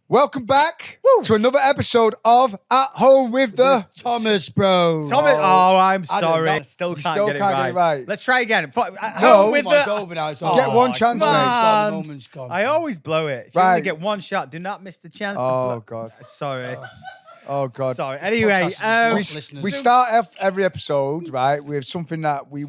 Welcome back to another episode of At Home with the Thomas, bro. Thomas, I'm sorry. Adam, Still can't, still get, can't it get it right. Let's try again. No. It's over now. It's over. Get one chance, come mate. on. The moment's gone. I always blow it. You Right. only get one shot. Do not miss the chance to blow. Oh, God. Sorry. Oh, God. Sorry. Anyway, We start every episode, right, with something that we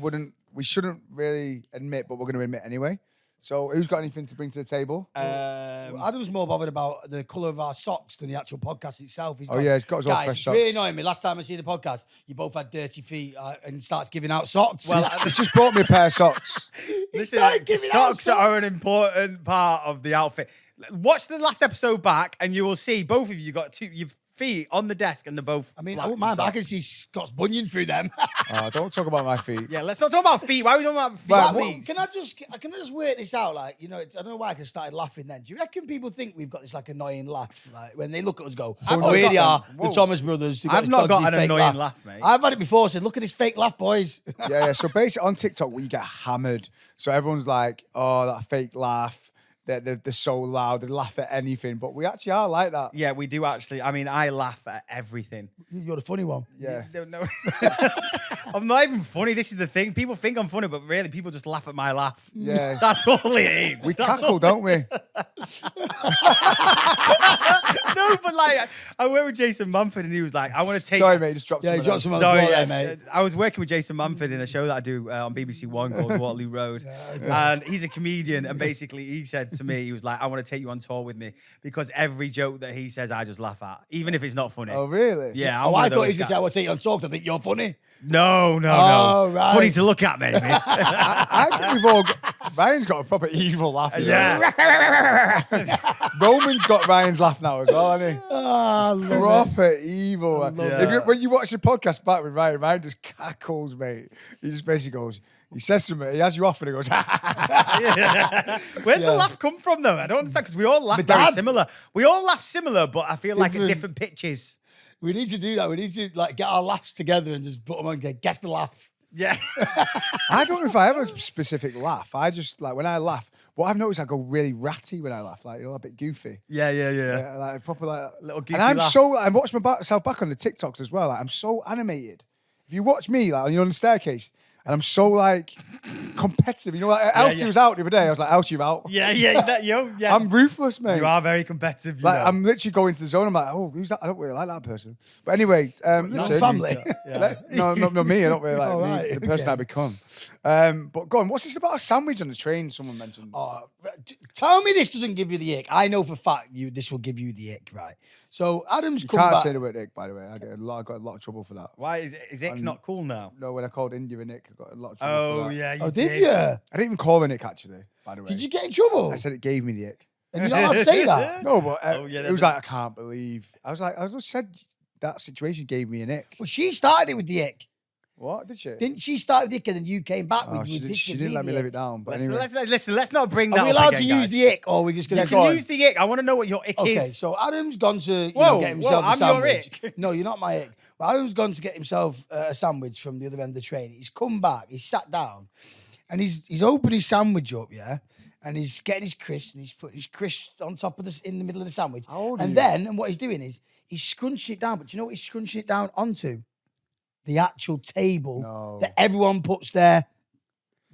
shouldn't really admit, but we're going to admit anyway. So who's got anything to bring to the table? Adam's more bothered about the colour of our socks than the actual podcast itself. He's he's got his own guys, fresh it's socks. really annoying me. Last time I see the podcast, you both had dirty feet and starts giving out socks. Well, He's just brought me a pair of socks. listen, started giving out socks are an important part of the outfit. Watch the last episode back, and you will see both of you got your feet on the desk, and they're both. I mean, black I wouldn't mind, but I socks. can see Scott's bunion through them. Oh, don't talk about my feet. Yeah, let's not talk about feet. Why are we talking about feet? Right, please? Can I just work this out? Like, you know, I don't know why I started laughing then. Do you reckon people think we've got this like annoying laugh? Like when they look at us, go, I've "Oh, not here got they are, them. the Whoa. Thomas brothers." who I've this not got dodgy an fake annoying laugh, mate. I've had it before. Said, "Look at this fake laugh, boys." Yeah. So basically on TikTok, you get hammered. So everyone's like, oh, that fake laugh. They're so loud. They laugh at anything. But we actually are like that. Yeah, we do actually. I mean, I laugh at everything. You're the funny one. Yeah. No. I'm not even funny. This is the thing. People think I'm funny, but really, people just laugh at my laugh. Yeah. That's all it is. We That's cackle, all- don't we? No, but like, I went with Jason Mumford, and he was like, "I want to take." Sorry, mate. Just dropped Yeah, some he of dropped those. some on Sorry, the floor yeah, there, mate. I was working with Jason Mumford in a show that I do on BBC One called Waterloo Road, and he's a comedian. And basically, he said to me, he was like, "I want to take you on tour with me because every joke that he says, I just laugh at, even if it's not funny." Oh, really? Yeah. I'm Oh, one I of thought those you just said, "I guys. want to take you on talk." I think you're funny. No. Oh, right. Funny to look at, maybe. I think we've all got... Ryan's got a proper evil laugh. you know. Yeah. Roman's got Ryan's laugh now as well, hasn't he? Oh, Proper evil. Man. it. When you watch the podcast back with Ryan, Ryan just cackles, mate. He just basically goes, he says something, he has you off and he goes, Where's the laugh come from, though? I don't understand, because we all laugh very dad. similar. We all laugh similar, but I feel like at Different. different pitches. We need to do that. We need to like get our laughs together and just put them on. And go, guess the laugh. Yeah. I don't know if I have a specific laugh. I just, like, when I laugh, what I've noticed, I go really ratty when I laugh, like, a bit goofy. Yeah. Yeah, like, proper, like, Little goofy and I'm laugh. I watch myself back on the TikToks as well. Like, I'm so animated. If you watch me, like, you're on the staircase, and I'm so, like, competitive. You know, like, Elsie yeah. was out the other day. I was like, Elsie, you're out. Yeah. I'm ruthless, mate. You are very competitive. You Like, know. I'm literally going to the zone. I'm like, oh, who's that? I don't really like that person. But anyway, listen. family. No, not me. I don't really like Oh, me, right, the person okay. I become. But go on. What's this about a sandwich on the train? Someone mentioned. Oh, tell me this doesn't give you the ick. I know for a fact this will give you the ick, right? So Adam's you come can't back. say the word Nick, by the way. I got a lot of trouble for that. Why is X not cool now? No, when I called India a Nick, I got a lot of trouble Oh for that. yeah. Oh, did you? I didn't even call her Nick, actually, by the way. Did you get in trouble? I said it gave me the ick. And you're not allowed to say that. No, but Oh, yeah, it was like, I can't believe. I just said that situation gave me an ick. Well, she started it with the ick. What? Did she? Didn't she start with the ick and then you came back Oh, with she, this did, she could didn't be let me the live ick. it down. But Let's, anyway. let's not bring that Are we up allowed again, to guys. use the ick or are we just going You to can use the ick. I want to know what your ick Okay, is. so Adam's gone to Whoa, get himself whoa, a I'm your sandwich. ick. No, you're not my ick. But Adam's gone to get himself a sandwich from the other end of the train. He's come back, he's sat down, and he's opened his sandwich up, yeah, and he's getting his crisps, and he's put his crisps on top of this in the middle of the sandwich. How old are and you? then what he's doing is he's scrunching it down. But do you know what he's scrunching it down onto? The actual table No. that everyone puts their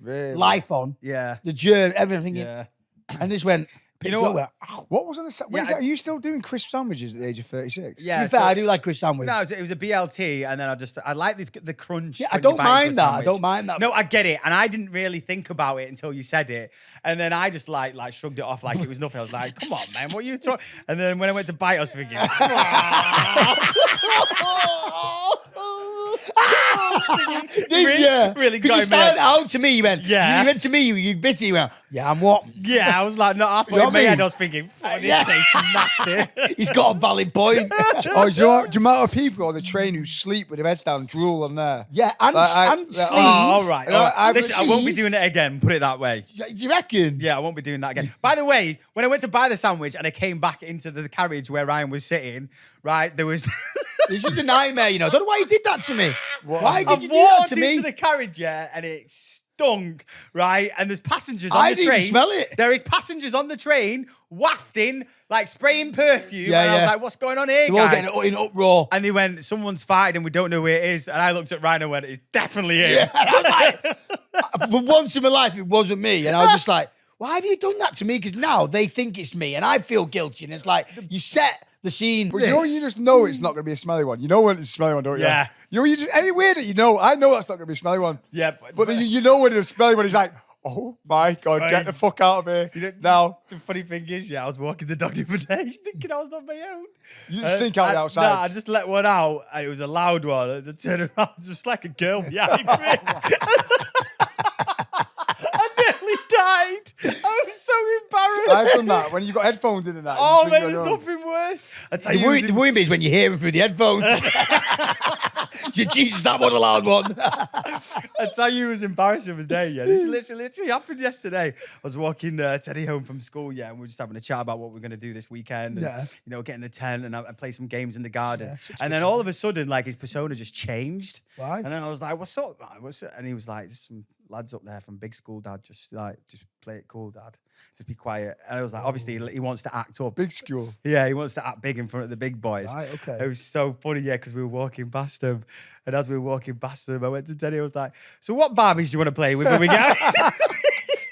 Really? life on, Yeah. the germ, everything. Yeah. And this went. You know picked it up, what? went, "Ow." What was on the? What Yeah, is that? Are you still doing crisp sandwiches at the age of 36? Yeah. To be fair, so- I do like crisp sandwich. No, it was a BLT, and then I like the crunch. Yeah, I when you don't bite into mind a that. I sandwich. don't mind that. No, I get it, and I didn't really think about it until you said it, and then I just like shrugged it off like it was nothing. I was like, "Come on, man, what are you talking?" And then when I went to bite, I was thinking, Did you? really Because got you in started me. out to me, you went, Yeah. You went to me, you bitty, you went, yeah, I'm what? Yeah, I was like, no, I thought You know in what my I head, mean? I was thinking, "Fuck, this Yeah. tastes nasty." He's got a valid point. Oh, do you know the amount of people on the train who sleep with their heads down, drool on there? Yeah, and, Like, and yeah, sneeze. Oh, all right. You know, I've Listen, I won't be sneezed. doing it again. Put it that way. Do you reckon? Yeah, I won't be doing that again. By the way, when I went to buy the sandwich and I came back into the carriage where Ryan was sitting, right, there was... This is the nightmare, you know. I don't know why you did that to me. Why did I've you do that walked to me? into the carriage, yeah, and it stunk stunk, right? And there's passengers on I the didn't train. smell it. There is passengers on the train wafting, like spraying perfume. Yeah, and I was yeah. like, what's going on here, They're all guys? getting in uproar. And they went, someone's farted and we don't know who it is. And I looked at Ryan and went, it's definitely him. Yeah. And I was like, for once in my life, it wasn't me. And I was just like, why have you done that to me? Because now they think it's me and I feel guilty. And it's like, you set the scene. But you just know it's not going to be a smelly one. You know when it's a smelly one, don't you? Yeah. You just anywhere that you know. I know that's not going to be a smelly one. Yeah, But you know when it's a smelly one, he's like, oh my God, get the fuck out of here now. The funny thing is, I was walking the dog the other day thinking I was on my own. You didn't stink out the outside. Nah, I just let one out and it was a loud one. And I turned around just like a girl behind me. I nearly died. I was so embarrassed. I've done that when you got headphones in and that. Oh, you man, think there's you're nothing worse. I tell The you, worrying bit is when you hear him through the headphones. Jesus, that was a loud one. I tell you, it was embarrassing of a day. Yeah, this literally happened yesterday. I was walking Teddy home from school. Yeah, and we were just having a chat about what we're going to do this weekend. And, Yeah. you know, get in the tent and I play some games in the garden. And then all of a sudden, like his persona just changed. Why? And then I was like, "What's up, man? What's it?" And he was like, "There's some lads up there from big school, Dad. Just play it cool, Dad. Just be quiet." And I was like, obviously, he wants to act up. big school. Yeah, he wants to act big in front of the big boys. Right, okay. It was so funny, yeah, because we were walking past them. And as we were walking past them, I went to Teddy, I was like, "So what Barbies do you want to play with when we get out?"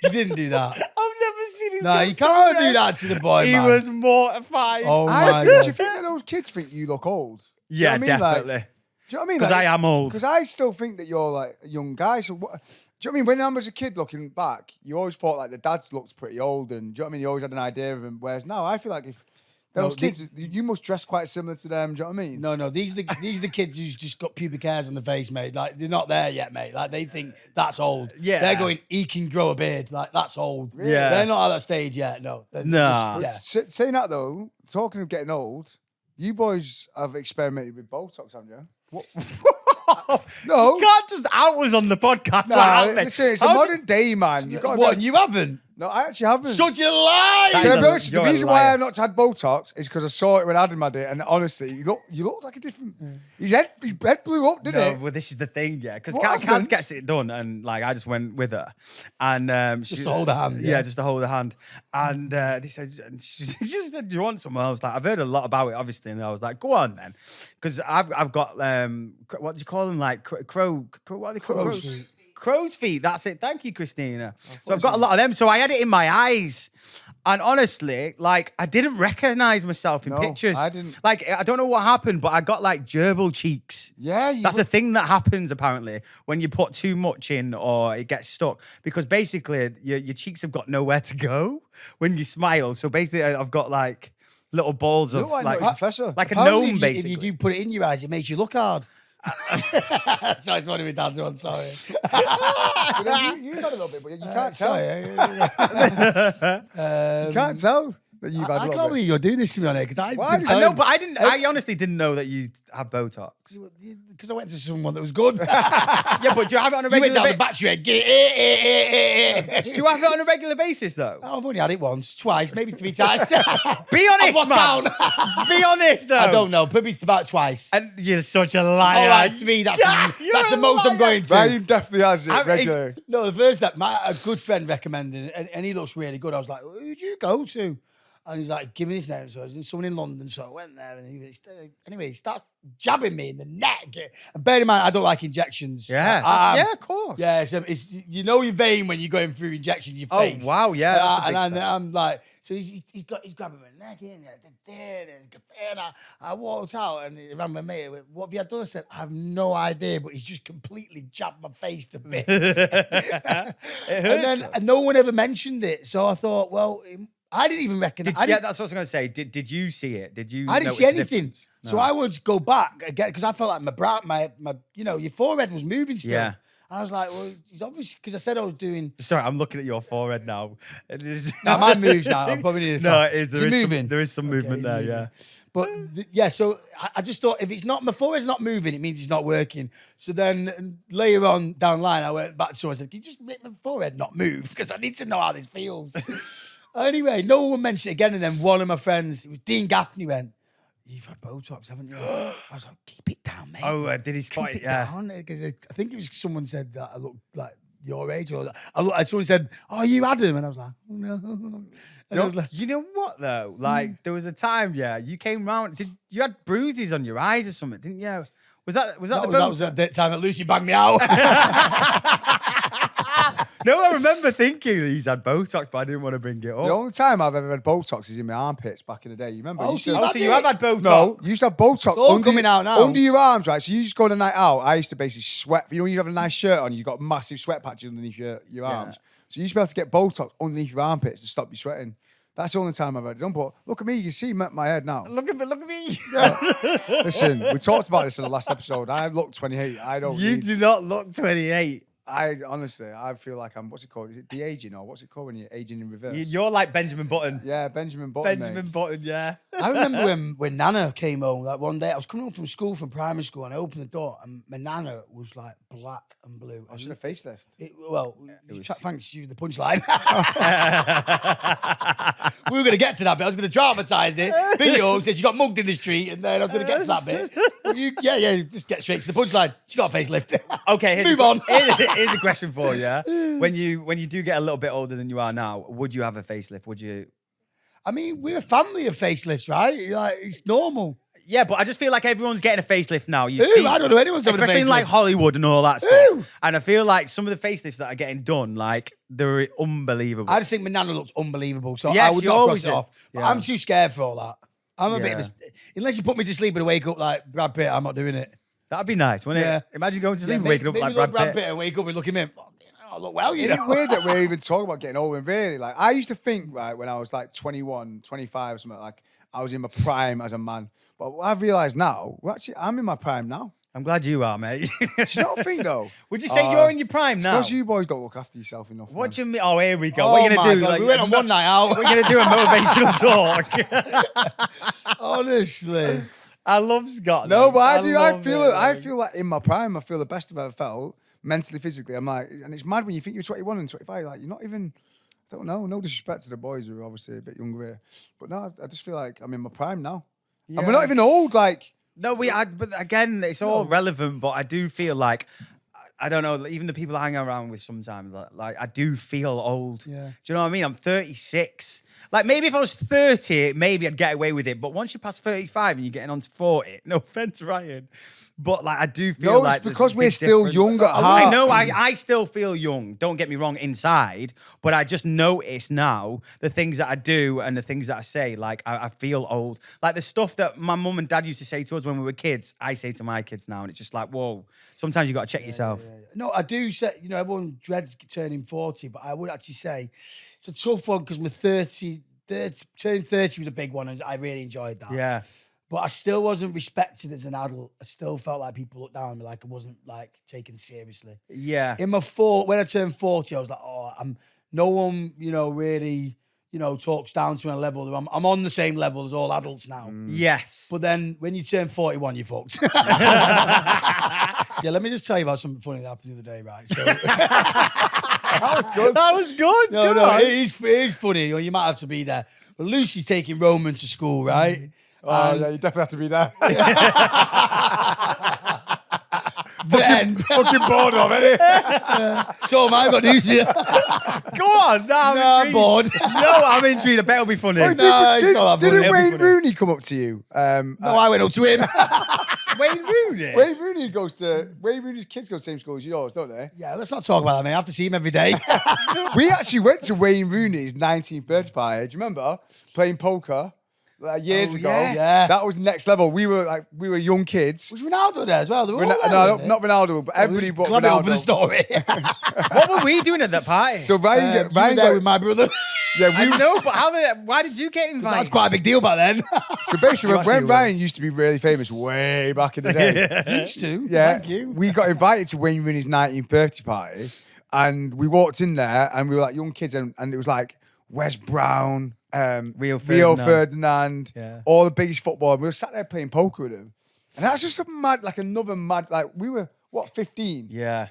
You didn't do that. I've never seen him No, get you so can't do red. that to the boy, He man. was mortified. Oh, I my do you God. think that those kids think you look old? yeah, Do you know what I mean? definitely. Like, do you know what I mean? Because I am old. Because I still think that you're like a young guy. So what? Do you know what I mean? When I was a kid looking back, you always thought like the dads looked pretty old, and do you know what I mean? You always had an idea of him. Whereas now, I feel like if those kids, you must dress quite similar to them. Do you know what I mean? No, these are the kids who's just got pubic hairs on the face, mate. Like they're not there yet, mate. Like they think that's old. Yeah. They're going, he can grow a beard. Like that's old. Yeah. They're not at that stage yet. No. They're Nah. just- yeah. Saying that though, talking of getting old, you boys have experimented with Botox, haven't you? What? No. You can't just out us on the podcast. Nah, like that, mate. listen, it's a How modern day, man. You've got to What? You haven't? No, I actually haven't. Such a lie. That Can I is be honest? The you're a reason why liar. I've not had Botox is because I saw it when Adam had it, and honestly, you look like a different. His head blew up, didn't No, it? well, this is the thing, yeah. Because What Kaz happened? gets it done, and like I just went with her, and Just to hold her hand, Yeah, yeah. just to hold her hand. And they said, and she just said, "Do you want some?" I was like, "I've heard a lot about it, obviously," and I was like, "Go on, then," because I've got what do you call them? Like crow? What are they called? Crow's feet. Crow's feet. That's it. Thank you, Christina. So I've got a lot of them. So I had it in my eyes. And honestly, like, I didn't recognize myself in No, pictures. I didn't. Like, I don't know what happened, but I got like gerbil cheeks. Yeah, That's a thing that happens apparently when you put too much in or it gets stuck because basically your cheeks have got nowhere to go when you smile. So basically, I've got like little balls You of look like like you're a professor. like a Apparently, gnome, if basically. you do put it in your eyes, it makes you look hard. Sorry, it's one of my dad's one. Sorry. you got a little bit, but you can't tell. Sorry. You can't tell that you've had a I little can't bit. believe you're doing this to me on it because Why I've did been I telling know, but I didn't. I honestly didn't know that you have Botox. because I went to someone that was good. Yeah, but do you have it on a You went regular down the basis? back street. Get it. Do you have it on a regular basis though? I've only had it once, twice, maybe 3 times. Be honest, What's man. down? Be honest though. I don't know. Probably about twice. And you're such a liar. All right, 3. That's You're that's a the most I'm liar. going to. Ryan definitely has it I'm- regularly. No, the first that a good friend recommended it, and he looks really good. I was like, who'd you go to? And he's like, give me his name. So I was in someone in London, so I went there. And he starts jabbing me in the neck. And bear in mind, I don't like injections. Yeah. Yeah, Of course. Yeah, so it's you know your vein when you're going through injections in your Oh, face. wow, yeah, that's a big and step. I'm like, so he's grabbing my neck in there, and I walked out and he ran with me. He went, what have you done? I said, I have no idea, but he's just completely jabbed my face to bits. It And hurts. then though. no one ever mentioned it, so I thought, well, I didn't even recognize. Yeah, that's what I was going to say. Did you see it? Did you? I didn't notice see the anything. difference? So No. I wanted to go back again because I felt like my brow, my your forehead was moving still. Yeah. I was like, well, he's obviously because I said I was doing. Sorry, I'm looking at your forehead now. It is- No, mine moves now. I probably need to. No, it is. Is it moving? There is some movement there. moving. Yeah. But yeah, so I just thought if it's not my forehead's not moving, it means it's not working. So then later on down the line, I went back to someone and said, "Can you just make my forehead not move? Because I need to know how this feels." Anyway, no one mentioned it again, and then one of my friends, it was Dean Gaffney, went, "You've had Botox, haven't you?" I was like, "Keep it down, mate." Oh, did he Keep spot it? it Yeah. down. Because I think it was someone said that I looked like your age. Someone said, "Oh, you Adam?" And I was like, "Oh, no." And I was like, You know what though? Like there was a time, you came round. You had bruises on your eyes or something, didn't you? Was that the that boat? was the time that Lucy banged me out. No, I remember thinking he's had Botox, but I didn't want to bring it The up. only time I've ever had Botox is in my armpits back in the day. You remember? Oh, You used so to- you Oh, so you have had Botox? No, you used to have Botox all coming out now. under your arms, right? So you just go on a night out. I used to basically sweat. You know, you have a nice shirt on, you got massive sweat patches underneath your arms. So you used to be able to get Botox underneath your armpits to stop you sweating. That's the only time I've had it done. But look at me, you can see my head now. Look at me. Listen, we talked about this in the last episode. I look 28. I don't. You need- do not look 28. I honestly, I feel like I'm. What's it called? Is it de-aging or what's it called when you're aging in reverse? You're like Benjamin Button. Yeah, Benjamin Button. Benjamin mate. Button, yeah. I remember when Nana came home, like one day I was coming home from school, from primary school, and I opened the door and my Nana was like black and blue. I should have facelift. Thanks you, the punchline. We were going to get to that bit. I was going to dramatise it. Video says she got mugged in the street, and then I was going to get to that bit. But just get straight to the punchline. She got a facelift. Okay, Move on. Here's a question for you. When you do get a little bit older than you are now, would you have a facelift? Would you? I mean, we're a family of facelifts, right? Like, it's normal. Yeah, but I just feel like everyone's getting a facelift now. You Who? see, I don't know anyone's having a especially in like facelift. Hollywood and all that stuff. Who? And I feel like some of the facelifts that are getting done, like they're unbelievable. I just think my Nana looks unbelievable, so Yes, I would you not always cross it do. off. But Yeah. I'm too scared for all that. I'm a bit of Yeah. unless you put me to sleep and wake up like Brad Pitt, I'm not doing it. That'd be nice, wouldn't Yeah. it? Imagine going to sleep and make waking up me like look Brad Pitt. and wake up and look at me and fuck, I look well, you It's know. weird that we're even talking about getting older. And really, like, I used to think, right, when I was like 21, 25 or something, like, I was in my prime as a man. But what I've realised now, I'm in my prime now. I'm glad you are, mate. Do you not think, though? Would you say you're in your prime now? Because you boys don't look after yourself enough. What man. do you mean? Oh, here we go. Oh what are you my gonna do? God, we went on one night out. We're gonna do a motivational talk. Honestly. I love Scotland. No, but I love feel it, I like- feel like in my prime, I feel the best I've ever felt, mentally, physically. I'm like, and it's mad when you think you're 21 and 25, like, you're not even, I don't know, no disrespect to the boys who are obviously a bit younger here. But no, I just feel like I'm in my prime now. And we're not even old, like. No, but again, it's all relevant. But I do feel like, I don't know, even the people I hang around with sometimes, like I do feel old. Yeah. Do you know what I mean? I'm 36. Like maybe if I was 30, maybe I'd get away with it. But once you pass 35 and you're getting on to 40, no offense, Ryan. But like I do feel No, like it's there's because a we're big still difference. young at I heart. know I still feel young. Don't get me wrong inside, but I just notice now the things that I do and the things that I say. Like I feel old. Like the stuff that my mum and dad used to say to us when we were kids, I say to my kids now, and it's just like, whoa. Sometimes you got to check yourself. No, I do say, everyone dreads turning 40, but I would actually say it's a tough one because my 30, turning 30 was a big one and I really enjoyed that. Yeah. But I still wasn't respected as an adult. I still felt like people looked down on me, like I wasn't like taken seriously. Yeah. In my when I turned 40, I was like, no one, really, talks down to me on a level. I'm on the same level as all adults now. Yes. But then when you turn 41, you're fucked. Yeah, let me just tell you about something funny that happened the other day, right? So, That was good. no, Go on. it is funny. You might have to be there. But Lucy's taking Roman to school, right? Oh, yeah, you definitely have to be there. Then, Fucking bored of it. so am I got news for you. Go on. No, I'm Nah, intrigued. bored. No, I'm intrigued. I bet it'll be funny. No, it's not that funny. Didn't It'll be Wayne funny. Rooney come up to you? No, I went up to him. Wayne Rooney. Wayne Rooney's kids go to the same school as yours, don't they? Yeah, let's not talk about that, mate. I have to see him every day. We actually went to Wayne Rooney's 19th birthday party. Do you remember playing poker years ago? yeah. That was next level. We were young kids. Was Ronaldo there as well? They were all there, No, weren't they? not Ronaldo, but everybody but Glad over the Ronaldo. story. What were we doing at that party? So Ryan, You were Ryan there got, with my brother. yeah, I we know, but why did you get invited? That's quite a big deal back then. So basically, You actually when were. Ryan used to be really famous way back in the day, Used to. yeah, Thank you. we got invited to Wayne Rooney's 19th birthday party, and we walked in there, and we were like young kids, and it was like Wes Brown, Rio Ferdinand, Yeah. all the biggest football. And we were sat there playing poker with him, and that's just another mad. Like we were 15. Yeah.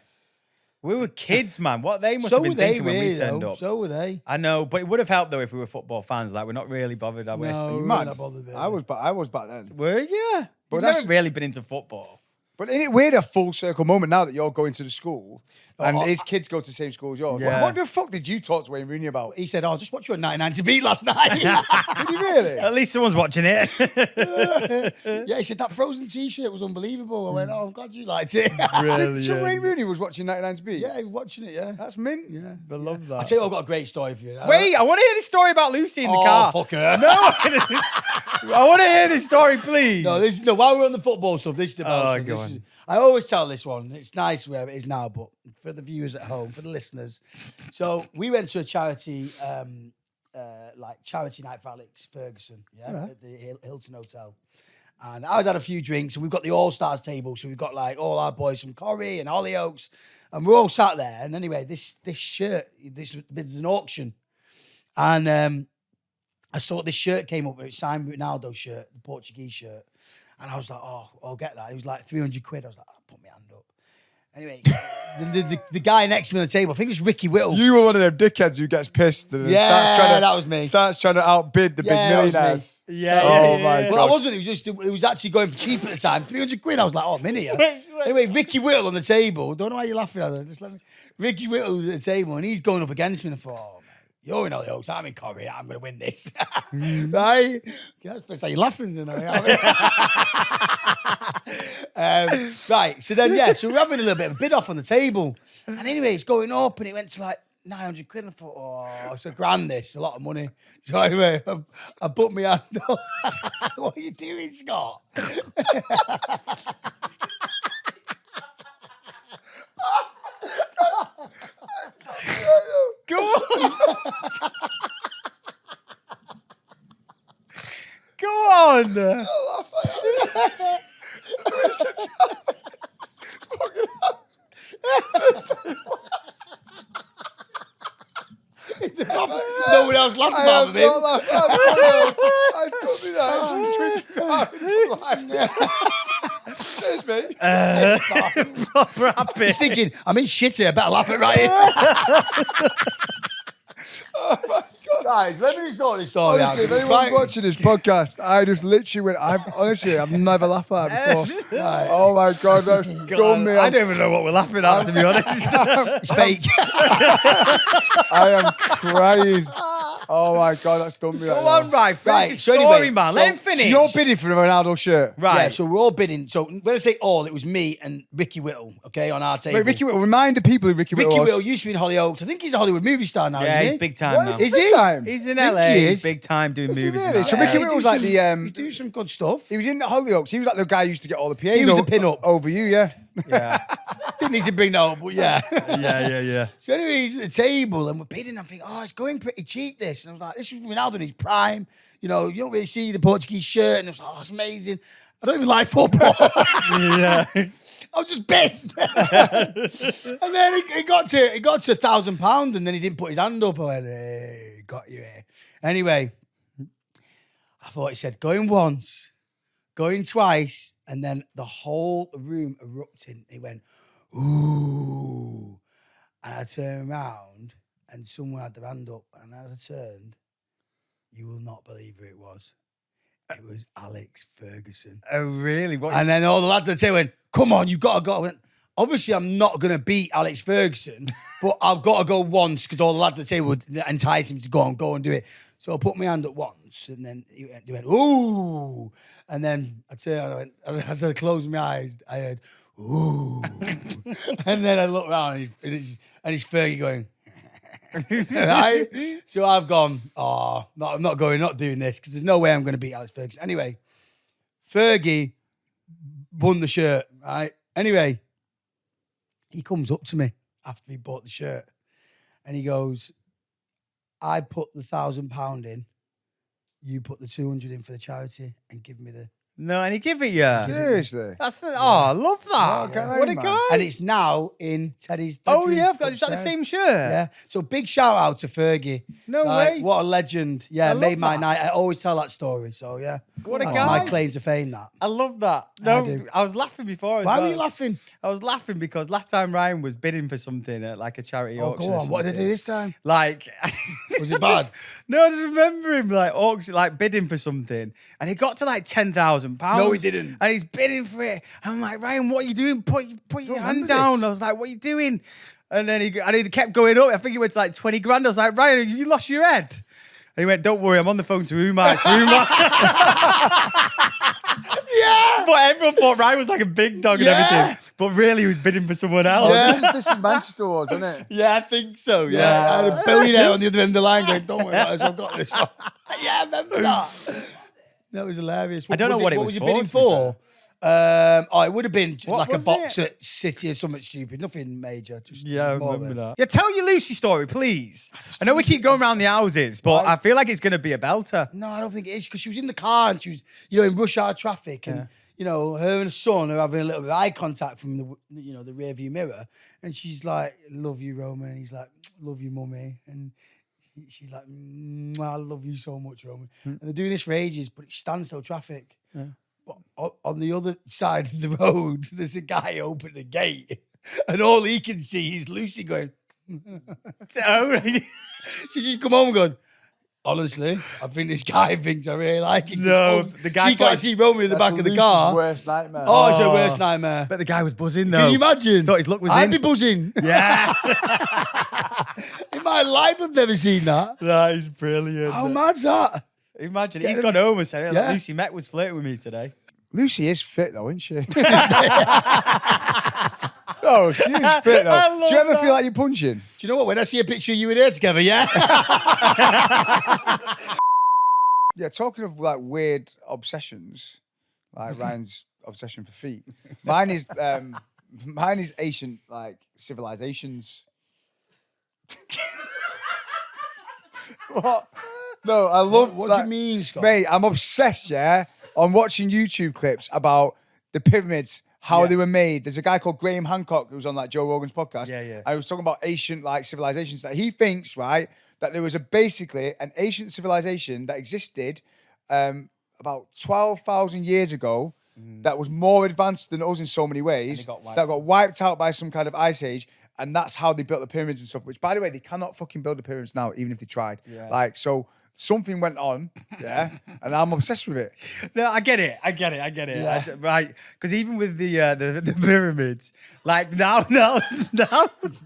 We were kids, man. What they must So have were been they, thinking when we really, turned though. up. So were they. I know, but it would have helped though if we were football fans. Like we're not really bothered, are we? No, You we're mad? not bothered. I was back then. Were you? But We've that's- never really been into football. But isn't it weird a full circle moment now that you're going to the school and his kids go to the same school as yours? Yeah. What the fuck did you talk to Wayne Rooney about? He said, just watch you on 99 to beat last night. Did you really? At least someone's watching it. Yeah, he said, that Frozen t-shirt was unbelievable. I went, I'm glad you liked it. So Wayne Rooney was watching 99 to beat? Yeah, he was watching it, yeah. That's mint. Yeah. I love that. I'll tell you, I've got a great story for you. Wait, I want to hear the story about Lucy in the Oh, car. fuck her. No, I want to hear this story, please. No, while we're on the football stuff, this is about. Oh, go on. I always tell this one. It's nice where it is now, but for the viewers at home, for the listeners. So we went to a charity, charity night for Alex Ferguson, at the Hilton Hotel. And I'd had a few drinks, and we've got the All-Stars table, so we've got like all our boys from Corrie and Hollyoaks, and we're all sat there. And anyway, this shirt, there's an auction, and I saw this shirt came up, it signed Ronaldo shirt, the Portuguese shirt. And I was like, oh, I'll get that. It was like 300 quid. I was like, I'll put my hand up. Anyway, the guy next to me on the table, I think it's Ricky Whittle. You were one of them dickheads who gets pissed. And that was me. Starts trying to outbid the big that was me. millionaires. Yeah. Oh my God. Well, I wasn't. It was actually going for cheap at the time. 300 quid. I was like, oh, I'm in here. Anyway, Ricky Whittle on the table. Don't know why you're laughing at it. Ricky Whittle at the table, and he's going up against me. And I thought, oh, man, you're in Hollyoaks. I'm in Corrie. I'm going to win this. Right? That's the first time you're laughing. Right. So then, so we're having a little bit of a bid off on the table. And anyway, it's going up, and it went to like 900 quid. And I thought, oh, it's $1,000 this, a lot of money. So anyway, I put my hand up. What are you doing, Scott? Go on. Go on. No one else laughed about me. I told you that. Cheers, mate. Proper happy. He's thinking, I'm in shit here, better laugh at Ryan. Oh my God. Guys, let me start this story. Honestly, if anyone's watching this podcast, I just literally went, I've never laughed at it before. Oh my God, that's done me. I don't even know what we're laughing at, to be honest. It's fake. I am crying. Oh my God, that's done me. Go on, right. Finish the so story, anyway, man. so- Let him finish. So you're bidding for a Ronaldo shirt. Right. Yeah, so we're all bidding. So when I say all, it was me and Ricky Whittle, okay, on our table. Wait, Ricky Whittle, remind the people who Ricky Whittle Ricky was. Whittle used to be in Hollyoaks. I think he's a Hollywood movie star now, Yeah, isn't he? he's big time What now. is Is big he? time? He's in Think LA. he He's is. big time doing movies. really? and that. So Ricky Yeah, Whittle was he like do the he do some good stuff. he was in Hollyoaks. He was like the guy who used to get all the PAs. He was the pin-up. Over you, yeah. Yeah. Didn't need to bring that up, but yeah. Yeah. So anyway, he's at the table and we're bidding. I'm thinking, oh, it's going pretty cheap, this. And I was like, this is Ronaldo in his prime. You know, you don't really see the Portuguese shirt. And I was like, oh, it's amazing. I don't even like football. Yeah. I was just pissed. And then it got to £1,000 and then he didn't put his hand up. I went, hey, got you here. Anyway, I thought he said, going once, going twice, and then the whole room erupted. He went, ooh. And I turned around and someone had their hand up. And as I turned, you will not believe who it was. It was Alex Ferguson. Oh, really? What? And then all the lads at the table went, come on, you've got to go. I went, obviously, I'm not going to beat Alex Ferguson, but I've got to go once because all the lads at the table would entice him to go and do it. So I put my hand up once, and then he went, ooh. And then I turned, as I closed my eyes, I heard, ooh. And then I looked around, and it's Fergie going, right? So I've gone, I'm not doing this, because there's no way I'm going to beat Alex Ferguson. Anyway, Fergie won the shirt, right? Anyway, he comes up to me after he bought the shirt, and he goes, I put the £1,000 in, you put the 200 in for the charity, and give me the... No, and he give it you. Seriously. That's I love that. Yeah. What a Man. guy. And it's now in Teddy's bedroom. Oh, yeah, is that the upstairs. same shirt? Yeah. So big shout out to Fergie. No Like, way. What a legend. Yeah, I love made my that. night. I always tell that story. So yeah. What a That's guy. my claim to fame, that. I love that. I No, do. I was laughing before as Why well. were you laughing? I was laughing because last time Ryan was bidding for something at like a charity Oh, auction. go or on. What did I something. do this time? Like, Was it bad? No, I just remember him like auction, like bidding for something, and he got to like £10,000, £1,000. No, he didn't. And he's bidding for it. And I'm like, Ryan, what are you doing? Put your hand remember down. this. I was like, what are you doing? And then he kept going up. I think he went to like 20 grand. I was like, Ryan, you lost your head. And he went, don't worry, I'm on the phone to Umar. It's Umar. Yeah. But everyone thought Ryan was like a big dog and everything. But really, he was bidding for someone else. Yeah. This is Manchester Awards, isn't it? Yeah, I think so. Yeah, I had a billionaire on the other end of the line going, don't worry about this, I've got this one. Yeah, I remember that. That was hilarious. I don't know what it was was you for, bidding to be for? It would have been What like a was box it? at City or something stupid. Nothing major. Just Yeah, I more remember of it. that. Yeah, tell your Lucy story, please. I know we keep going around the houses, but I feel like it's going to be a belter. No, I don't think it is because she was in the car and she was, in rush hour traffic and, her and her son are having a little bit of eye contact from the rear view mirror. And she's like, love you, Roman. And he's like, love you, mummy. And she's like, I love you so much, Roman. And they're doing this for ages, but it's standstill traffic. Yeah. But on the other side of the road, there's a guy opening the gate. And all he can see is Lucy going, Oh, really? she's just come home and gone, honestly, I think this guy thinks I really like him. No, the guy She can't see Roman in the back of the car. Worst nightmare. Oh, it's her worst nightmare. But the guy was buzzing, though. Can you imagine? Thought his luck was I'd in. be buzzing. Yeah. In my life, I've never seen that. That is brilliant. How mad's that? Imagine, Get he's him. gone home and said, Yeah. Lucy Met was flirting with me today. Lucy is fit though, isn't she? No, she is fit though. I Do love you ever that. feel like you're punching? Do you know what? When I see a picture of you and her together, yeah? Yeah, talking of like weird obsessions, like Ryan's obsession for feet. Mine is ancient like civilizations. What? No, I love. What do you mean, Scott? Mate, I'm obsessed, yeah, on watching YouTube clips about the pyramids, how they were made. There's a guy called Graham Hancock who was on like Joe Rogan's podcast. Yeah, yeah. I was talking about ancient like civilizations that he thinks, right, that there was basically an ancient civilization that existed about 12,000 years ago that was more advanced than us in so many ways, that got wiped out by some kind of ice age. And that's how they built the pyramids and stuff, which, by the way, they cannot fucking build the pyramids now, even if they tried. Yeah. Like, so something went on, yeah, and I'm obsessed with it. No, I get it. Yeah. Right. Because even with the pyramids, like now.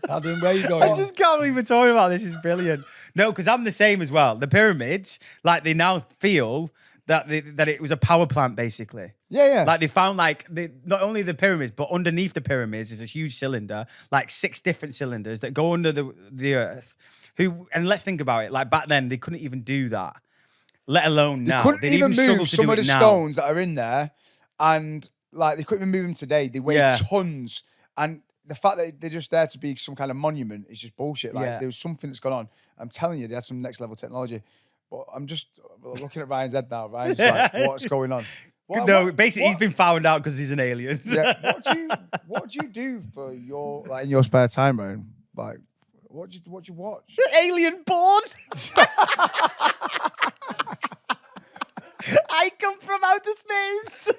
Adam, where you going? I just can't believe we're talking about this. It's brilliant. No, because I'm the same as well. The pyramids, like they now feel that it was a power plant, basically. Yeah. Like they found not only the pyramids, but underneath the pyramids is a huge cylinder, like 6 different cylinders that go under the earth. And let's think about it. Like back then, they couldn't even do that, let alone now. They couldn't They'd even struggle move to some do of the it now. stones that are in there, and like they couldn't even move them today. They weigh Yeah. tons, and the fact that they're just there to be some kind of monument is just bullshit. Like Yeah. there was something that's gone on. I'm telling you, they had some next level technology. But I'm just looking at Ryan's head now. Ryan's like, what's going on? Basically, he's been found out because he's an alien. Yeah. What do you do for your in your spare time, Ryan? Like, what do you watch? Alien porn. I come from outer space.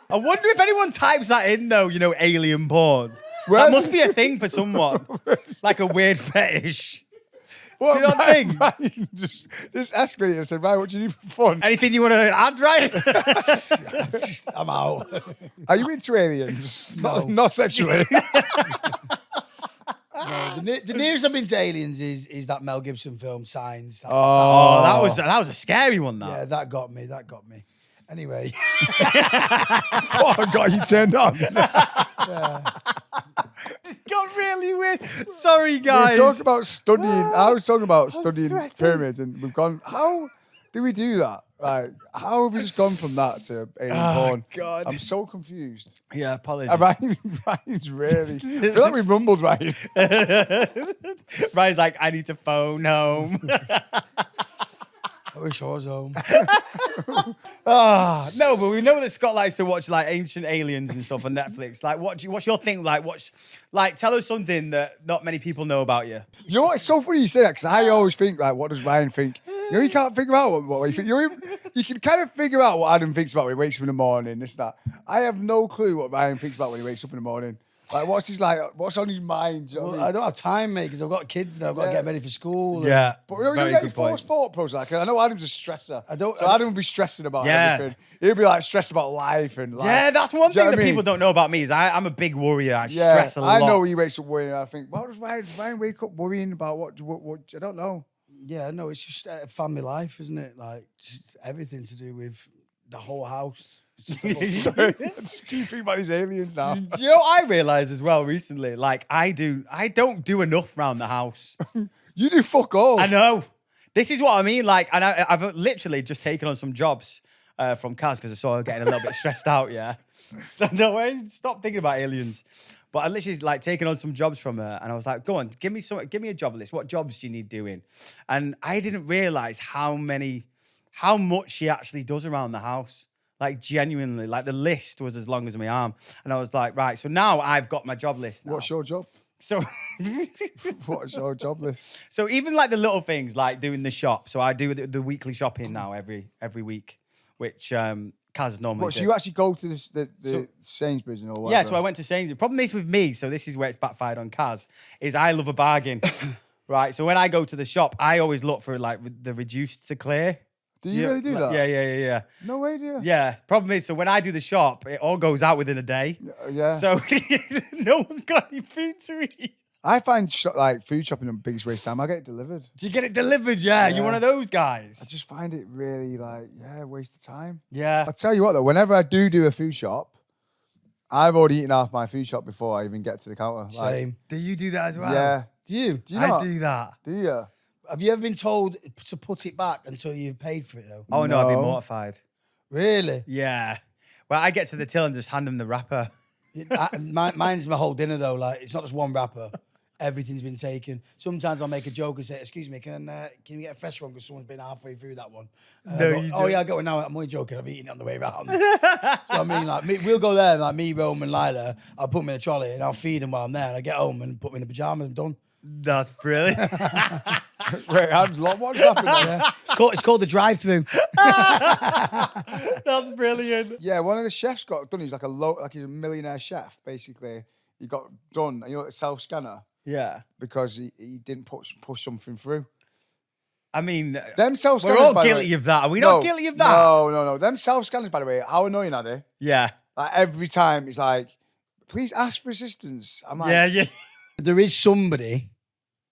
I wonder if anyone types that in though, alien porn. That must be a thing for someone. Like a weird fetish. What, Do you not think? Ryan just escalated and said, Ryan, what do you do for fun? Anything you want to add, right? I'm out. Are you into aliens? Not sexually. No, the nearest I've been to aliens is that Mel Gibson film, Signs. Oh, that was a scary one, that. Yeah, that got me. Anyway. Oh, God, you turned on. It got really weird. Sorry, guys. We talk about studying. I was talking about studying sweating. pyramids, and we've gone. How do we do that? Like, how have we just gone from that to alien porn? God. I'm so confused. Yeah, apologies. Ryan's really. I feel like we rumbled, Ryan. Ryan's like, I need to phone home. I wish I was home. No, but we know that Scott likes to watch like ancient aliens and stuff on Netflix. Like, what's your thing? Like, tell us something that not many people know about you. You know what? It's so funny you say that because I always think, like, what does Ryan think? You can't figure out what you think. You can kind of figure out what Adam thinks about when he wakes up in the morning, this, that. I have no clue what Ryan thinks about when he wakes up in the morning. Like, what's on his mind? Do you know what I Well, mean? I don't have time, mate, because I've got kids now. I've got to Yeah. get them ready for school. and- Yeah. But you Very get good four point. sport pros. Like, I know Adam's a stresser. So I Adam would be stressing about Yeah. everything. He'd be like stressed about life and like. Yeah, that's one Do you know thing that what I people mean? don't know about me is I'm a big worrier. I Yeah, stress a lot. I know he wakes up worrying. I think, why does Ryan wake up worrying about what? I don't know. Yeah, no, it's just family life, isn't it? Like, just everything to do with the whole house. It's just the whole- Sorry, I just keep thinking about these aliens now. Do you know what I realized as well recently? Like I don't do enough around the house. You do fuck all. I know. This is what I mean. Like, and I've literally just taken on some jobs from Kaz because I saw her getting a little bit stressed out. Yeah. No way. Stop thinking about aliens. But I literally like taken on some jobs from her, and I was like, "Go on, give me a job list. What jobs do you need doing?" And I didn't realize how much she actually does around the house. Like genuinely, like the list was as long as my arm, and I was like, "Right, so now I've got my job list." Now. What's your job? So, What's your job list? so even like the little things, like doing the shop. So I do the weekly shopping now every week, which Kaz normally. What? So do. you actually go to the Sainsbury's or whatever? Yeah, so I went to Sainsbury's. Problem is with me, so this is where it's backfired on Kaz, is I love a bargain, right? So when I go to the shop, I always look for like the reduced to clear. Do you really do that? Yeah. No way, do you? Yeah. Problem is, so when I do the shop, it all goes out within a day. Yeah. So no one's got any food to eat. I find like food shopping the biggest waste of time. I get it delivered. Do you get it delivered? Yeah. You're one of those guys. I just find it really like, waste of time. Yeah. I'll tell you what though, whenever I do a food shop, I've already eaten half my food shop before I even get to the counter. Like, Same. Do you do that as well? yeah. Do you? Do you not? I do that. Do you? Have you ever been told to put it back until you've paid for it, though? Oh no, I'd be No. mortified. Really? Yeah. Well, I get to the till and just hand them the wrapper. Mine's my whole dinner, though. Like, it's not just one wrapper. Everything's been taken. Sometimes I'll make a joke and say, "Excuse me, can you get a fresh one? Because someone's been halfway through that one." And I No, go, you oh don't. yeah, I go now. I'm only joking. I've eaten it on the way round. You know what I mean? Like, we'll go there, like me, Rome, and Lila. I'll put them in a trolley and I'll feed them while I'm there. And I get home and put them in the pajamas. I'm done. That's brilliant. Wait, what's happened there? Yeah. It's called the drive-through. That's brilliant. Yeah, one of the chefs got done. He's like he's a millionaire chef, basically. He got done, the self-scanner, Yeah. because he didn't push something through. I mean, Them self-scanners, we're all by the guilty way- of that. Are we not guilty of that? No. Them self-scanners, by the way, how annoying are they? Yeah. Like every time, it's like, please ask for assistance. I'm like, Yeah. There is somebody,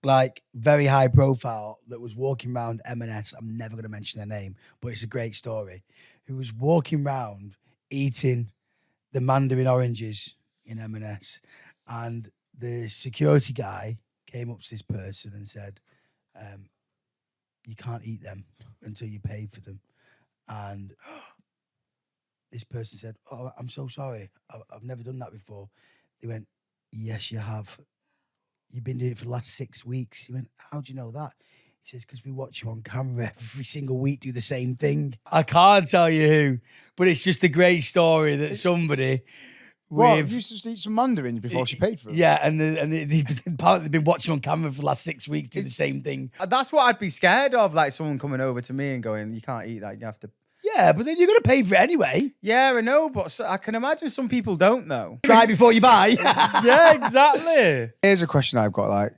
like, very high profile that was walking around M&S. I'm never going to mention their name, but it's a great story. Who was walking around eating the mandarin oranges in M&S. And the security guy came up to this person and said, you can't eat them until you paid for them. And this person said, "Oh, I'm so sorry. I've never done that before." They went, "Yes, you have. You've been doing it for the last 6 weeks." He went, "How do you know that?" He says, "Because we watch you on camera every single week do the same thing." I can't tell you who, but it's just a great story that somebody what? with... You used to just eat some mandarins before she paid for them? Yeah, and apparently they've been watching on camera for the last 6 weeks do the same thing. That's what I'd be scared of, like someone coming over to me and going, "You can't eat that. You have to." Yeah, but then you're going to pay for it anyway. Yeah, I know, but I can imagine some people don't know. Try before you buy. Yeah, exactly. Here's a question I've got, like,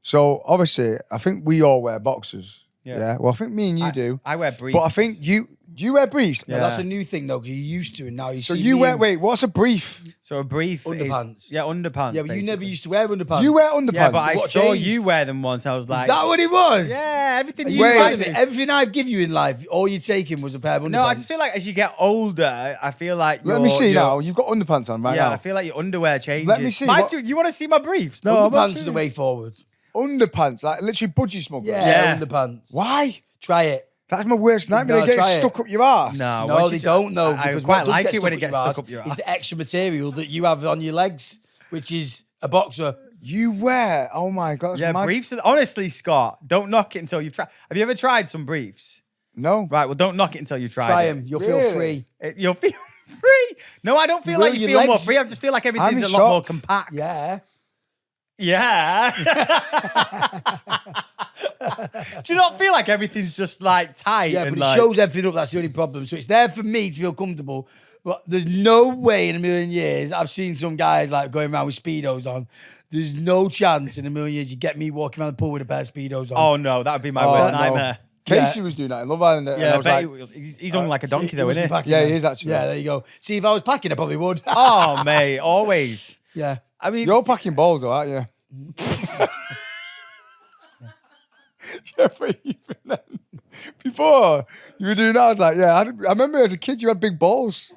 so obviously, I think we all wear boxers. Yeah. Yeah. Well, I think me and you do. I wear briefs. But I think do you wear briefs? No, that's a new thing, though, because you used to, and now you So see you me wear, in- wait, what's a brief? So a brief Underpants. is... Yeah, underpants. Yeah, but you never basically. used to wear underpants. You wear underpants. Yeah, but I What saw changed? you wear them once. I was like... Is that what it was? Yeah, everything Are you you Wait. telling like me to- everything I give you in life, all you're taking was a pair of underpants? No, I just feel like as you get older, I feel like Let me see now. You've got underpants on right Yeah, now. I feel like your underwear changes. Let me see Mind what- you, you want to see my briefs? No, I'm not underpants are the sure. way forward. Underpants, like literally budgie smugglers. Yeah, Yeah. underpants. Why? Try it. That's my worst nightmare. No, They get try it. stuck up your ass. No, No, once they you don't know. I because quite what does like get it when stuck it gets your stuck ass up your is ass. the extra material that you have on your legs, which is a boxer. You wear. Oh my god. That's Yeah, mad. briefs. Honestly, Scott, don't knock it until you've tried. Have you ever tried some briefs? No. Right. Well, don't knock it until you've tried. Try it. them. You'll Really? feel free. You'll feel free. No, I don't feel Will like you your feel more legs- free. I just feel like everything's in a lot more shock. compact. Yeah. Yeah. Do you not feel like everything's just like tight? Yeah, and but it like, shows everything up. That's the only problem. So it's there for me to feel comfortable. But there's no way in a million years I've seen some guys like going around with Speedos on. There's no chance in a million years you get me walking around the pool with a pair of Speedos on. Oh no, that would be my worst no. nightmare. Casey was doing that in Love Island. And I Yeah, was like, he's on like a donkey though, must isn't be he? packing yeah, them. he is actually. Yeah, there you go. See, if I was packing, I probably would. Oh mate, always. Yeah. I mean, You're packing balls, though, aren't you? Yeah, but even then, before you were doing that, I was like, yeah, I remember as a kid you had big balls.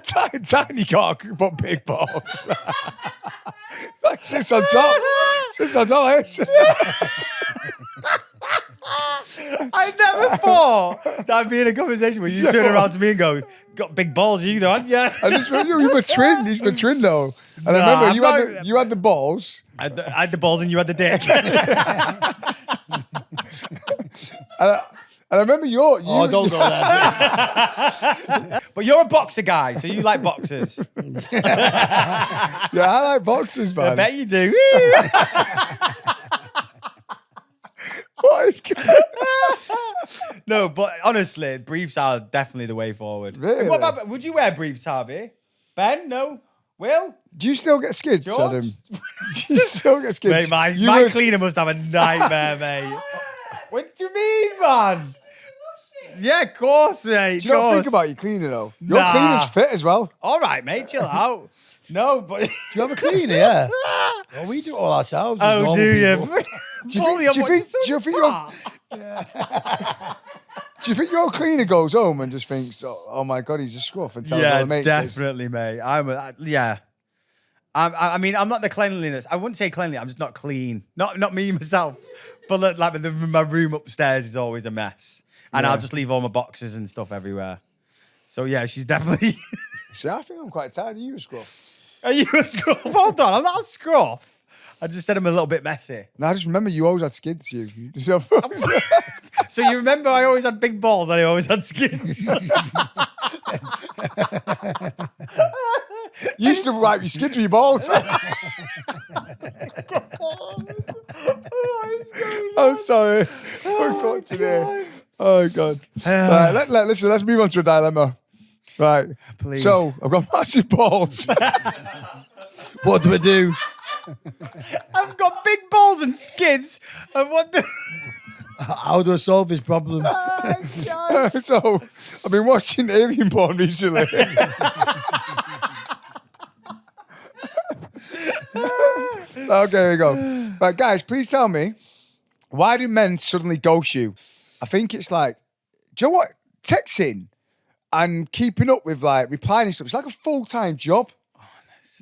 Tiny cock, but big balls. Like sits on top. Sits on top, eh? I never thought that'd be in a conversation where you turn around to me and go, "Got big balls, you though, haven't you?" I just remember you were twin. He's my twin, though. And I Nah, remember you had the balls. I had the balls and you had the dick. And I remember you. Oh, don't go there. But you're a boxer guy, so you like boxers. Yeah, I like boxers, man. I bet you do. What is No, but honestly, briefs are definitely the way forward. Really? What about, would you wear briefs, Harvey? Ben? No? Will? Do you still get skids, George? Adam? Do you still get skids? Mate, You my were- cleaner must have a nightmare, mate. What do you mean, man? Yeah, of course, mate. Do you not think about your cleaner, though? Your Nah. cleaner's fit as well. All right, mate, chill out. No, but... Do you have a cleaner? Yeah. Well, we do it all ourselves. as Oh, normal do you? people. Do you think your cleaner goes home and just thinks, oh my God, he's a scruff, and tells all Yeah, the mates this? definitely, mate. Yeah. I mean, I'm not the cleanliness. I wouldn't say cleanly. I'm just not clean. Not me myself. But look, like my room upstairs is always a mess, and Yeah. I'll just leave all my boxes and stuff everywhere. So yeah, she's definitely. See, I think I'm quite tired. Are you a scruff? Are you a scruff? Hold on, I'm not a scruff. I just said I'm a little bit messy. No, I just remember you always had skids, you. So you remember I always had big balls and I always had skins. You used to wipe your skids with your balls. I'm sorry. We're caught today. Oh, God. Right, listen, let's move on to a dilemma. Right. Please. So, I've got massive balls. What do I do? I've got big balls and skids. And what the... How do I solve this problem? So, I've been watching Alien P0rn recently. Okay, here we go. Right, guys, please tell me, why do men suddenly ghost you? I think it's like, do you know what? Texting and keeping up with like replying and stuff, it's like a full-time job.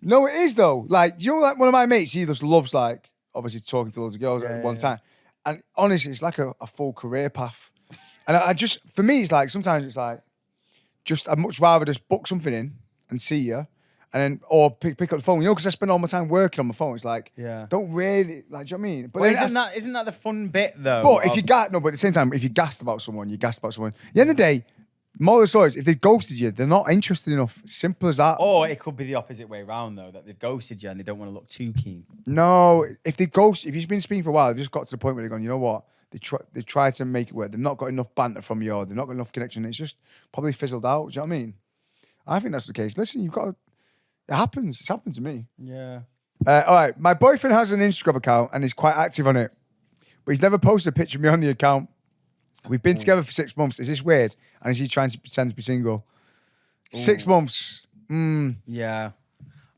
No, it is though. Like, you know, like one of my mates, he just loves like, obviously talking to loads of girls at one time. And honestly, it's like a full career path. And I just, for me, it's like, sometimes it's like, I'd much rather just book something in and see you. And then, or pick up the phone, you know, because I spend all my time working on my phone. It's like, don't really, like, do you know what I mean? But Well, isn't that the fun bit though? But if you but at the same time, if you're gassed about someone, you're gassed about someone. At the end of the day, moral of the story is, if they've ghosted you, they're not interested enough. Simple as that. Or it could be the opposite way around though, that they've ghosted you and they don't want to look too keen. No, if you've been speaking for a while, they've just got to the point where they're going, you know what? They try to make it work. They've not got enough banter from you, or they've not got enough connection. It's just probably fizzled out. Do you know what I mean? I think that's the case. Listen, you've got to, it happens. It's happened to me. Yeah. All right. My boyfriend has an Instagram account and he's quite active on it, but he's never posted a picture of me on the account. We've been together for 6 months. Is this weird? And is he trying to pretend to be single? 6 months. Yeah.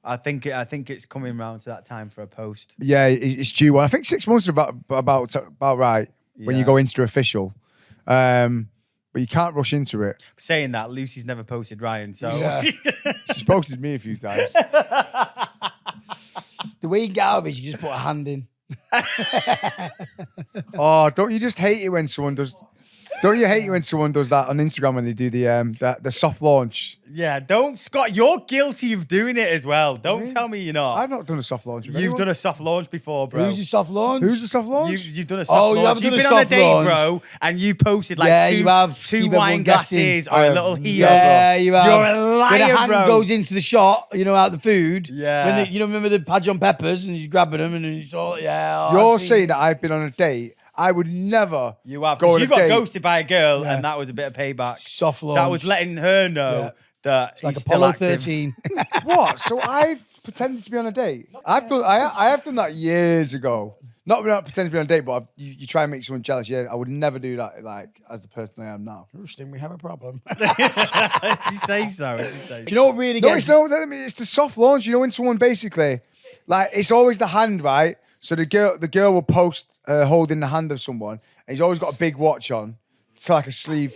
I think it's coming round to that time for a post. Yeah, it's due. I think 6 months is about right when you Yeah. go Insta official. But you can't rush into it. Saying that, Lucy's never posted Ryan, so She's posted me a few times. The way you get out of it, you just put a hand in. Oh, don't you just hate it when someone does? Don't you hate when someone does that on Instagram when they do the soft launch? Yeah, don't, Scott. You're guilty of doing it as well. Don't tell me you're not. I've not done a soft launch. You've done a soft launch before, bro. Who's your soft launch? Who's the soft launch? You've done a soft launch. you haven't done You've a been on a soft date, launch. bro, and you posted like Yeah, two, you have. two Keep wine everyone guessing. glasses or a little heel, Yeah, bro. you have. You're a liar, when the hand bro. goes into the shot, out the food. Yeah. When you remember the Pajon peppers and he's grabbing them and it's all, yeah. You're saying that I've been on a date. I would never You have. go 'Cause on you a got date. ghosted by a girl, and that was a bit of payback. Soft launch. That was letting her know that like he's still Apollo active. 13. What? So I've pretended to be on a date. I have done that years ago. Not pretending to be on a date, but you try and make someone jealous. Yeah, I would never do that. Like as the person I am now. Rustin, we have a problem. If you say so. Do you know what really No, gets... it's the soft launch. You know when someone basically, like it's always the hand, right? So the girl will post holding the hand of someone, and he's always got a big watch on. It's like a sleeve,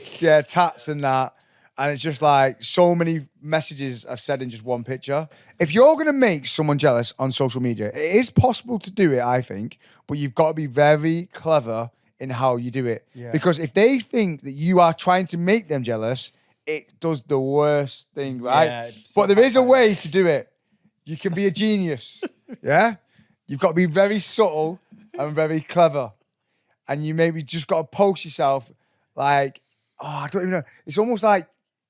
tats and that. And it's just like so many messages I've said in just one picture. If you're going to make someone jealous on social media, it is possible to do it, I think, but you've got to be very clever in how you do it. Yeah. Because if they think that you are trying to make them jealous, it does the worst thing, right? Yeah, but there is a way to do it. You can be a genius, yeah? You've got to be very subtle and very clever. And you maybe just got to post yourself like, I don't even know. It's almost like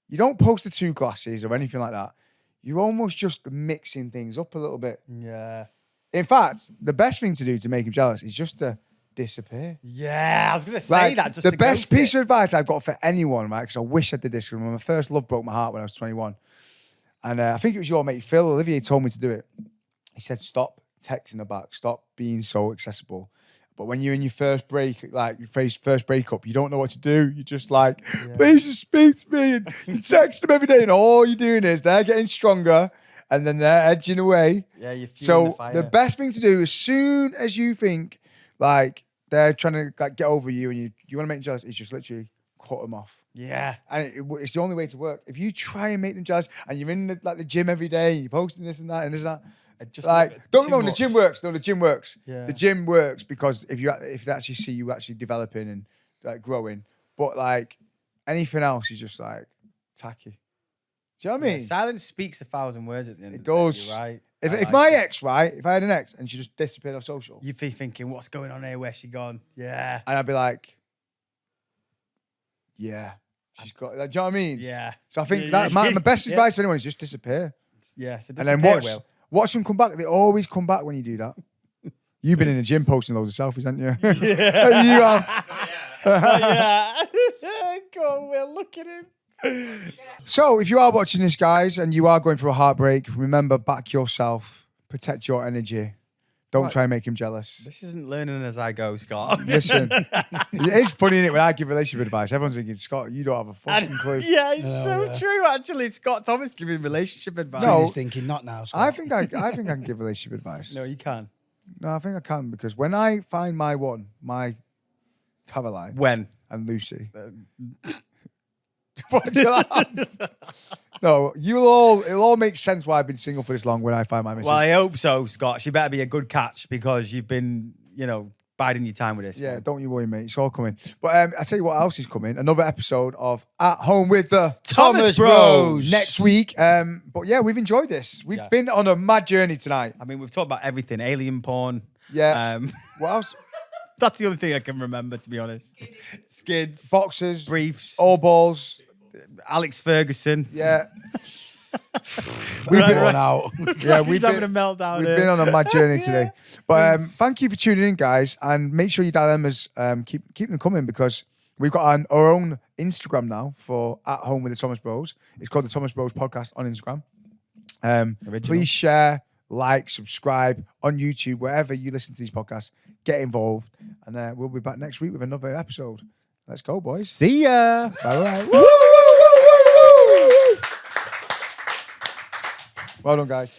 you don't post the two glasses or anything like that. You're almost just mixing things up a little bit. Yeah. In fact, the best thing to do to make him jealous is just to disappear. Yeah, I was going to say Like, that. Just the to best ghost piece it. of advice I've got for anyone, right? Because I wish I did this. Because my first love broke my heart when I was 21. And I think it was your mate, Phil. Olivier told me to do it. He said, stop texting her back. Stop being so accessible. But when you're in your first break, like your first breakup, you don't know what to do. You're just like, please just speak to me. And you text them every day. And all you're doing is they're getting stronger and then they're edging away. Yeah, you're fueling the So fire. the best thing to do as soon as you think like they're trying to like get over you and you want to make them jealous, is just literally cut them off. Yeah. And it's the only way to work. If you try and make them jealous and you're in the gym every day and you're posting this and that and this and that, Just like, don't too know, the much. gym works. No, the gym works. Yeah. The gym works because if they actually see you actually developing and like growing. But like anything else is just like tacky. Do you know what I mean? Silence speaks 1,000 words at the end It of the day, does. you're right. If I like my it. ex, right, if I had an ex and she just disappeared off social, You'd be thinking, what's going on here? Where's she gone? Yeah. and I'd be like, yeah, she's got. Like, do you know what I mean? Yeah. So I think Yeah, that my best yeah. advice to anyone is just disappear, Yeah. So and then disappear, watch them come back. They always come back when you do that. You've been in the gym posting loads of selfies, haven't you? Yeah. You have. yeah. Go on, Will. Look at him. So if you are watching this, guys, and you are going through a heartbreak, remember, back yourself, protect your energy. Don't try and make him jealous. This isn't learning as I go, Scott. Listen, it is funny, isn't it, when I give relationship advice, everyone's thinking, Scott, you don't have a fucking clue. Yeah, it's so true. Actually, Scott Thomas giving relationship advice. No. He's thinking, not now, Scott. I think I can give relationship advice. No, you can. No, I think I can, because when I find my one, my Caroline When? and Lucy. What's your laugh? No, it'll all make sense why I've been single for this long when I find my missus. Well, I hope so, Scott. She better be a good catch because you've been, biding your time with this. Yeah, one. don't you worry, mate. It's all coming. But I tell you what else is coming. Another episode of At Home with the Thomas Bros. next week. But yeah, we've enjoyed this. We've been on a mad journey tonight. I mean, we've talked about everything. Alien porn. Yeah. What else? That's the only thing I can remember, to be honest. Skids. Boxers, Briefs. all balls. Alex Ferguson. Yeah. We've been one out. Yeah, He's having a meltdown. We've here. been on a mad journey today. But thank you for tuning in, guys. And make sure your dilemmas keep them coming, because we've got our own Instagram now for At Home with the Thomas Bros. It's called the Thomas Bros Podcast on Instagram. Please share, like, subscribe on YouTube, wherever you listen to these podcasts. Get involved. And we'll be back next week with another episode. Let's go, boys. See ya. Bye-bye. Well done, guys.